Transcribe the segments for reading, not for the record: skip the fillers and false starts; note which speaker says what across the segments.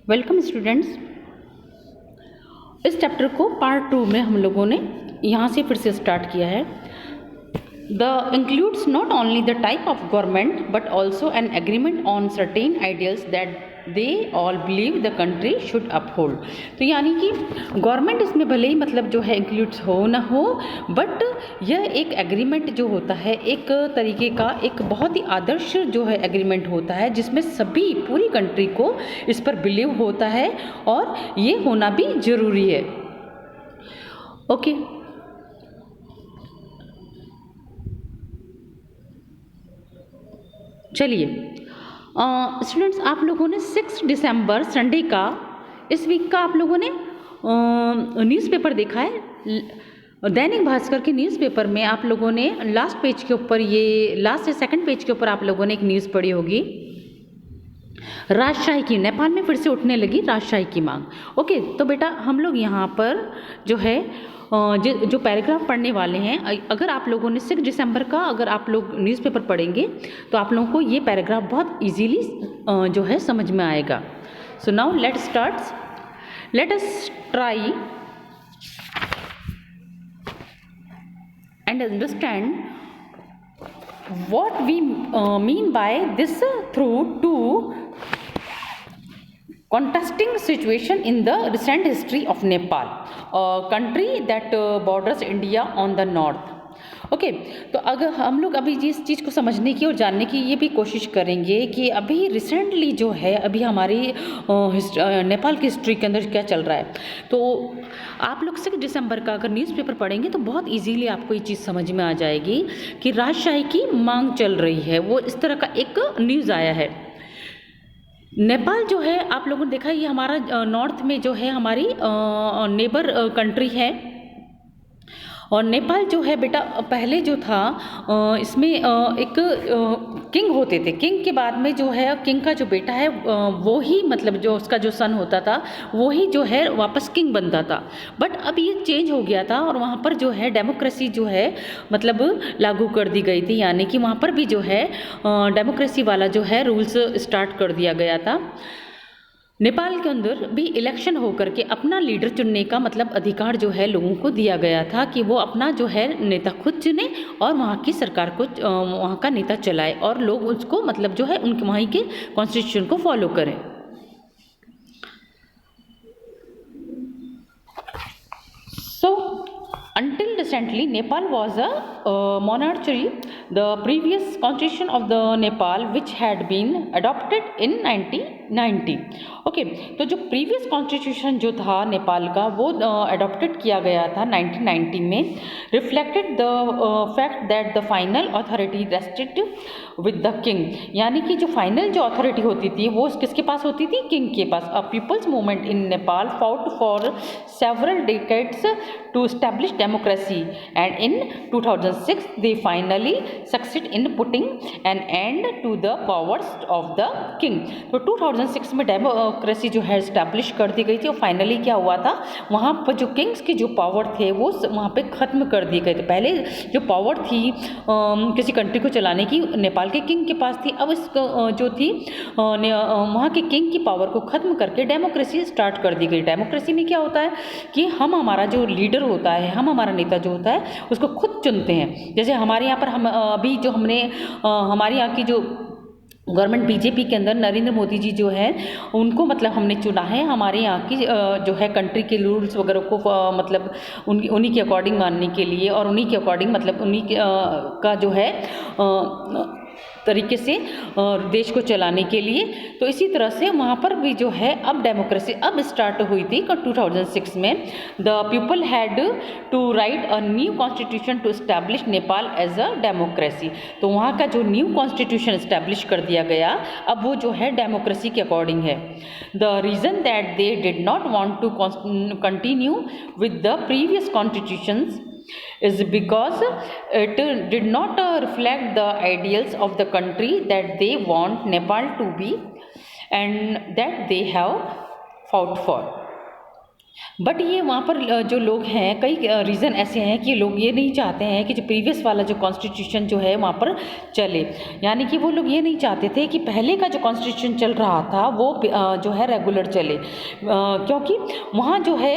Speaker 1: Welcome students. इस chapter को part 2 में हम लोगों ने यहाँ से फिर से स्टार्ट किया है। The includes not only the type of government but also an agreement on certain ideals that they all believe the country should uphold. तो यानी कि गवर्नमेंट इसमें भले ही मतलब जो है इंक्लूड्स हो ना हो, बट यह एक एग्रीमेंट जो होता है एक तरीके का एक बहुत ही आदर्श जो है एग्रीमेंट होता है, जिसमें सभी पूरी कंट्री को इस पर बिलीव होता है और ये होना भी ज़रूरी है। ओके, चलिए स्टूडेंट्स, आप लोगों ने 6 दिसंबर संडे का इस वीक का आप लोगों ने न्यूज़पेपर देखा है। दैनिक भास्कर के न्यूज़पेपर में आप लोगों ने लास्ट पेज के ऊपर, ये लास्ट से सेकंड पेज के ऊपर आप लोगों ने एक न्यूज़ पढ़ी होगी, राजशाही की, नेपाल में फिर से उठने लगी राजशाही की मांग। ओके, तो बेटा हम लोग यहाँ पर जो है जो पैराग्राफ पढ़ने वाले हैं, अगर आप लोगों ने 6 दिसंबर का अगर आप लोग न्यूज़पेपर पढ़ेंगे तो आप लोगों को ये पैराग्राफ बहुत इजीली जो है समझ में आएगा। So now let us try and understand what we mean by this through two contrasting situation in the recent history of Nepal, a country that borders India on the north. Okay, तो अगर हम लोग अभी इस चीज़ को समझने की और जानने की ये भी कोशिश करेंगे कि अभी रिसेंटली जो है अभी हमारी नेपाल की हिस्ट्री के अंदर क्या चल रहा है। तो आप लोग 6 दिसंबर का अगर न्यूज़पेपर पढ़ेंगे तो बहुत इजीली आपको ये चीज़ समझ में आ जाएगी कि राजशाही की मांग चल रही है। वो इस तरह का एक न्यूज़ आया है। नेपाल जो है आप लोगों ने देखा, ये हमारा नॉर्थ में जो है हमारी नेबर कंट्री है। और नेपाल जो है बेटा पहले जो था इसमें एक किंग होते थे। किंग के बाद में जो है किंग का जो बेटा है वो ही मतलब जो उसका जो सन होता था वो ही जो है वापस किंग बनता था। बट अब ये चेंज हो गया था और वहाँ पर जो है डेमोक्रेसी जो है मतलब लागू कर दी गई थी, यानी कि वहाँ पर भी जो है डेमोक्रेसी वाला जो है रूल्स स्टार्ट कर दिया गया था। नेपाल के अंदर भी इलेक्शन होकर के अपना लीडर चुनने का मतलब अधिकार जो है लोगों को दिया गया था कि वो अपना जो है नेता खुद चुने और वहाँ की सरकार को वहाँ का नेता चलाए और लोग उसको मतलब जो है उनके वहीं के कॉन्स्टिट्यूशन को फॉलो करें। सो until recently Nepal was a monarchy. The previous constitution of the Nepal which had been adopted in 1990. Okay, तो जो प्रीवियस कॉन्स्टिट्यूशन जो था नेपाल का वो अडॉप्टेड किया गया था 1990 में, reflected the fact that the final authority rested with the king, यानी कि जो फाइनल जो अथॉरिटी होती थी वो किसके पास होती थी? किंग के पास। A people's movement in Nepal fought for several decades to establish democracy and in 2006 they finally succeed in putting an end to the powers of the king. तो 2006 में डेमोक्रेसी जो है एस्टैब्लिश कर दी गई थी और फाइनली क्या हुआ था, वहाँ पर जो किंग्स के जो पावर थे वो वहाँ पे ख़त्म कर दिए गए थे। पहले जो पावर थी किसी कंट्री को चलाने की नेपाल के किंग के पास थी, अब इस जो थी वहाँ के किंग की पावर को ख़त्म करके डेमोक्रेसी स्टार्ट कर दी गई। डेमोक्रेसी में क्या होता है कि हम हमारा जो लीडर होता है, हम हमारा नेता जो होता है उसको खुद चुनते हैं। जैसे हमारे यहाँ पर हम अभी जो हमने हमारे यहाँ की जो गवर्नमेंट बीजेपी के अंदर नरेंद्र मोदी जी जो है उनको मतलब हमने चुना है हमारे यहाँ की जो है कंट्री के रूल्स वगैरह को मतलब उन्हीं के अकॉर्डिंग मानने के लिए और उन्हीं के अकॉर्डिंग मतलब उन्हीं के का जो है तरीके से देश को चलाने के लिए। तो इसी तरह से वहाँ पर भी जो है अब डेमोक्रेसी अब स्टार्ट हुई थी 2006 में। The people had to write a new constitution to establish Nepal as a democracy. तो वहाँ का जो न्यू कॉन्स्टिट्यूशन एस्टैब्लिश कर दिया गया अब वो जो है डेमोक्रेसी के अकॉर्डिंग है। The reason that they did not want to continue with the previous constitutions is because it did not reflect the ideals of the country that they want Nepal to be and that they have fought for. But ये वहाँ पर जो लोग हैं, कई reason ऐसे हैं कि लोग ये नहीं चाहते हैं कि जो प्रीवियस वाला जो कॉन्स्टिट्यूशन जो है वहाँ पर चले। यानी कि वो लोग ये नहीं चाहते थे कि पहले का जो कॉन्स्टिट्यूशन चल रहा था वो जो है रेगुलर चले, क्योंकि वहाँ जो है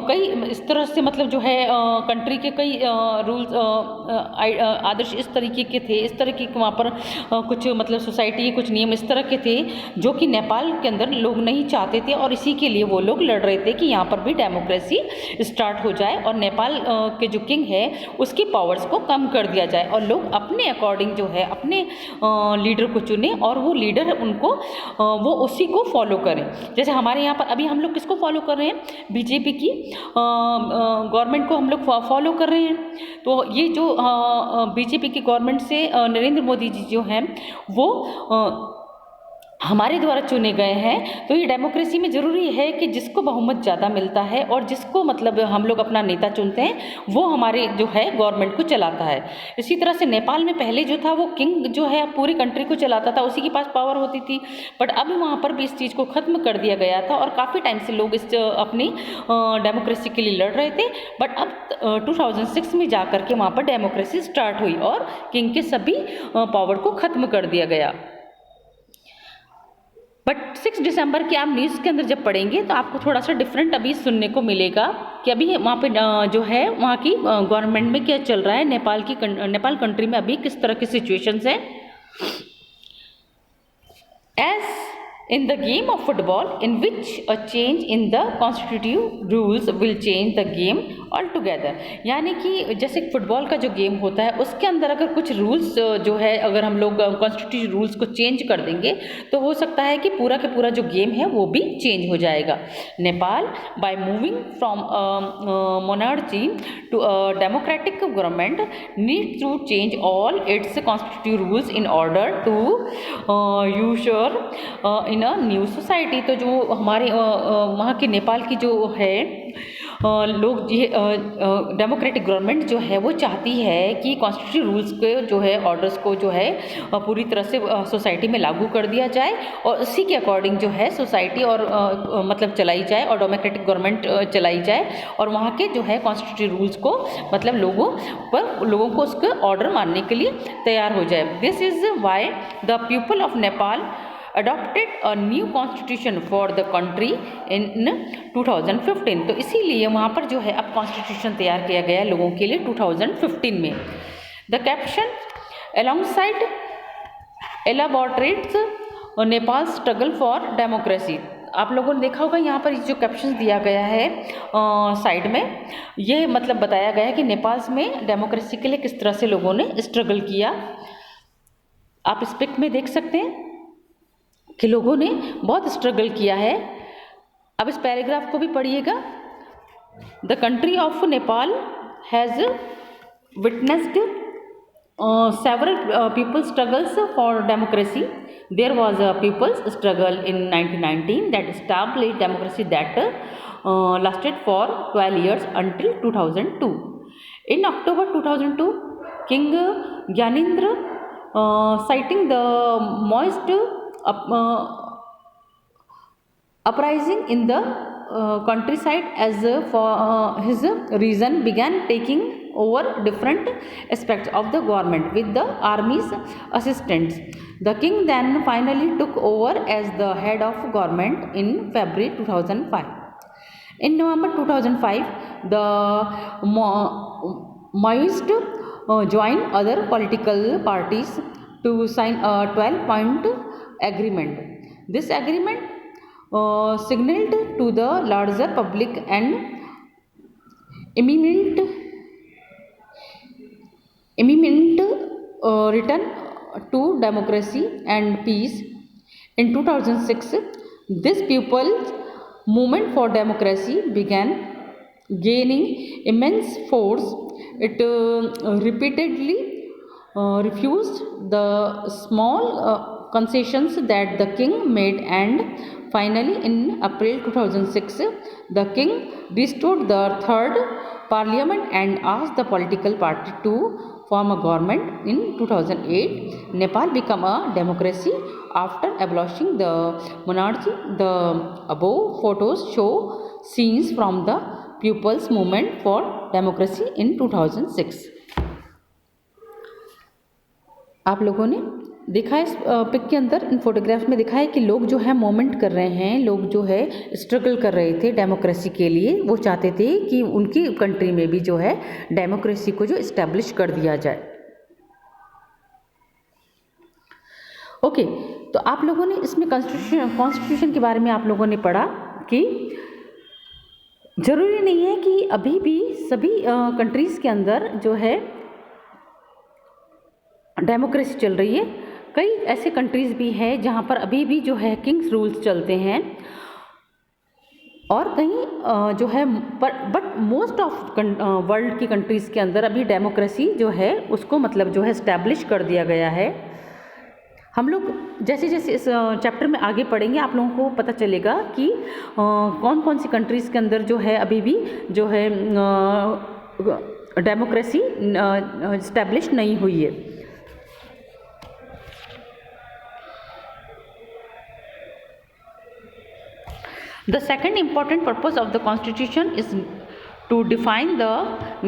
Speaker 1: कई इस तरह से मतलब जो है कंट्री के कई रूल्स आदर्श इस तरीके के थे, इस तरह के वहाँ पर कुछ मतलब सोसाइटी के कुछ नियम इस तरह के थे जो कि नेपाल के अंदर लोग नहीं चाहते थे, और इसी के लिए वो लोग लड़ रहे थे कि यहाँ पर भी डेमोक्रेसी स्टार्ट हो जाए और नेपाल के जो किंग है उसकी पावर्स को कम कर दिया जाए और लोग अपने अकॉर्डिंग जो है अपने लीडर को चुने और वो लीडर उनको वो उसी को फॉलो करें। जैसे हमारे यहाँ पर अभी हम लोग किसको फॉलो कर रहे हैं, बीजेपी की गवर्नमेंट को हम लोग फॉलो कर रहे हैं। तो ये जो बीजेपी की गवर्नमेंट से नरेंद्र मोदी जी जो हैं वो हमारे द्वारा चुने गए हैं। तो ये डेमोक्रेसी में ज़रूरी है कि जिसको बहुमत ज़्यादा मिलता है और जिसको मतलब हम लोग अपना नेता चुनते हैं वो हमारे जो है गवर्नमेंट को चलाता है। इसी तरह से नेपाल में पहले जो था वो किंग जो है पूरी कंट्री को चलाता था, उसी के पास पावर होती थी, बट अब वहाँ पर भी इस चीज़ को ख़त्म कर दिया गया था और काफ़ी टाइम से लोग इस अपनी डेमोक्रेसी के लिए लड़ रहे थे। बट अब 2006 में जा कर के वहाँ पर डेमोक्रेसी स्टार्ट हुई और किंग के सभी पावर को ख़त्म कर दिया गया। बट 6 दिसंबर के आप न्यूज़ के अंदर जब पढ़ेंगे तो आपको थोड़ा सा डिफरेंट अभी सुनने को मिलेगा कि अभी वहाँ पे जो है वहाँ की गवर्नमेंट में क्या चल रहा है, नेपाल कंट्री में अभी किस तरह की सिचुएशंस हैं। As in the game of football in which a change in the constitutive rules will change the game altogether, यानी कि जैसे फुटबॉल का जो गेम होता है उसके अंदर अगर कुछ रूल्स जो है अगर हम लोग कॉन्स्टिट्यूटिव रूल्स को चेंज कर देंगे तो हो सकता है कि पूरा का पूरा जो गेम है वो भी चेंज हो जाएगा। Nepal by moving from monarchy to a democratic government need to change all its constitutive rules in order to ensure in a new society. तो जो हमारे वहाँ की नेपाल की जो है लोग ये डेमोक्रेटिक गवर्नमेंट जो है वो चाहती है कि कॉन्स्टिट्यूटिव रूल्स के जो है ऑर्डर्स को जो है पूरी तरह से सोसाइटी में लागू कर दिया जाए और उसी के अकॉर्डिंग जो है सोसाइटी और मतलब चलाई जाए और डेमोक्रेटिक गवर्नमेंट चलाई जाए और वहाँ के जो है कॉन्स्टिट्यूटिव रूल्स को मतलब लोगों को उसके ऑर्डर मानने के लिए तैयार हो जाए। This is why the people of Nepal adopted a new constitution for the country in 2015। तो इसीलिए वहाँ पर जो है अब कॉन्स्टिट्यूशन तैयार किया गया लोगों के लिए 2015 में। The caption alongside elaborates Nepal struggle for democracy. आप लोगों ने देखा होगा यहाँ पर जो कैप्शन दिया गया है साइड में, ये मतलब बताया गया है कि नेपाल में डेमोक्रेसी के लिए किस तरह से लोगों ने स्ट्रगल किया। आप इस पिक में देख सकते हैं कि लोगों ने बहुत स्ट्रगल किया है। अब इस पैराग्राफ को भी पढ़िएगा। The country of Nepal has witnessed several people struggles for democracy. There was a people's struggle in 1919 that established democracy that lasted for 12 years until 2002. In October 2002, King Gyanendra, citing the Maoist uprising in the countryside as for his reason, began taking over different aspects of the government with the army's assistance. The king then finally took over as the head of government in February 2005. In November 2005, the Maoist joined other political parties to sign a 12-point agreement. This agreement signaled to the larger public an imminent return to democracy and peace. In 2006, this people's movement for democracy began gaining immense force. It repeatedly refused the small concessions that the king made, and finally in April 2006 the king restored the third parliament and asked the political party to form a government. In 2008, Nepal became a democracy after abolishing the monarchy. The above photos show scenes from the People's Movement for Democracy in 2006. आप लोगों ने देखा है इस pick के अंदर, इन photographs में दिखा है कि लोग जो है मोमेंट कर रहे हैं, लोग जो है स्ट्रगल कर रहे थे डेमोक्रेसी के लिए। वो चाहते थे कि उनकी कंट्री में भी जो है डेमोक्रेसी को जो इस्टेब्लिश कर दिया जाए। ओके, तो आप लोगों ने इसमें कॉन्स्टिट्यूशन के बारे में आप लोगों ने पढ़ा कि ज़रूरी नहीं है कि अभी भी सभी कंट्रीज़ के अंदर जो है डेमोक्रेसी चल रही है। कई ऐसे कंट्रीज़ भी हैं जहाँ पर अभी भी जो है किंग्स रूल्स चलते हैं, और कहीं जो है बट मोस्ट ऑफ वर्ल्ड की कंट्रीज़ के अंदर अभी डेमोक्रेसी जो है उसको मतलब जो है इस्टेब्लिश कर दिया गया है। हम लोग जैसे जैसे इस चैप्टर में आगे पढ़ेंगे आप लोगों को पता चलेगा कि कौन कौन सी कंट्रीज़ के अंदर जो है अभी भी जो है डेमोक्रेसी इस्टेब्लिश नहीं हुई है। The second important purpose of the Constitution is to define the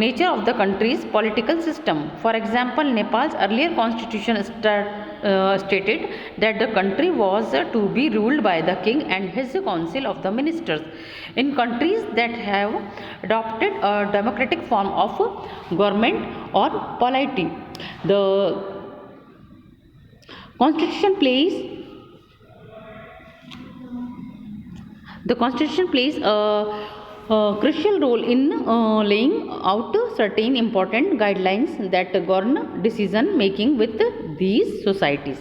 Speaker 1: nature of the country's political system. For example, Nepal's earlier constitution stated that the country was to be ruled by the king and his council of the ministers. In countries that have adopted a democratic form of government or polity, the Constitution plays a crucial role in laying out certain important guidelines that govern decision making with these societies.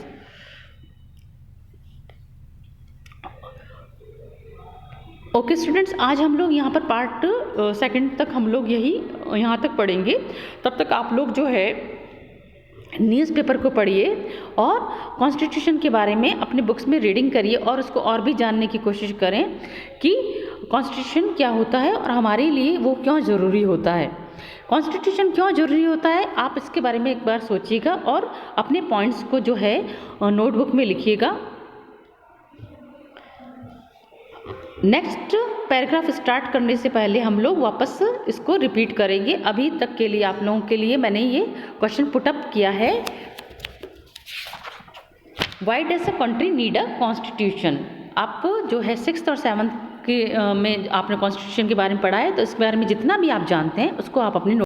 Speaker 1: Okay students, आज हम लोग यहाँ पर part second तक हम लोग यही यहाँ तक पढ़ेंगे। तब तक आप लोग जो है न्यूज़पेपर को पढ़िए और कॉन्स्टिट्यूशन के बारे में अपने बुक्स में रीडिंग करिए और उसको और भी जानने की कोशिश करें कि कॉन्स्टिट्यूशन क्या होता है और हमारे लिए वो क्यों ज़रूरी होता है। कॉन्स्टिट्यूशन क्यों ज़रूरी होता है, आप इसके बारे में एक बार सोचिएगा और अपने पॉइंट्स को जो है नोटबुक में लिखिएगा। नेक्स्ट पैराग्राफ स्टार्ट करने से पहले हम लोग वापस इसको रिपीट करेंगे। अभी तक के लिए आप लोगों के लिए मैंने ये क्वेश्चन पुटअप किया है, why does a country need a constitution. आप जो है 6th और 7th के में आपने कॉन्स्टिट्यूशन के बारे में पढ़ा है, तो इस बारे में जितना भी आप जानते हैं उसको आप अपने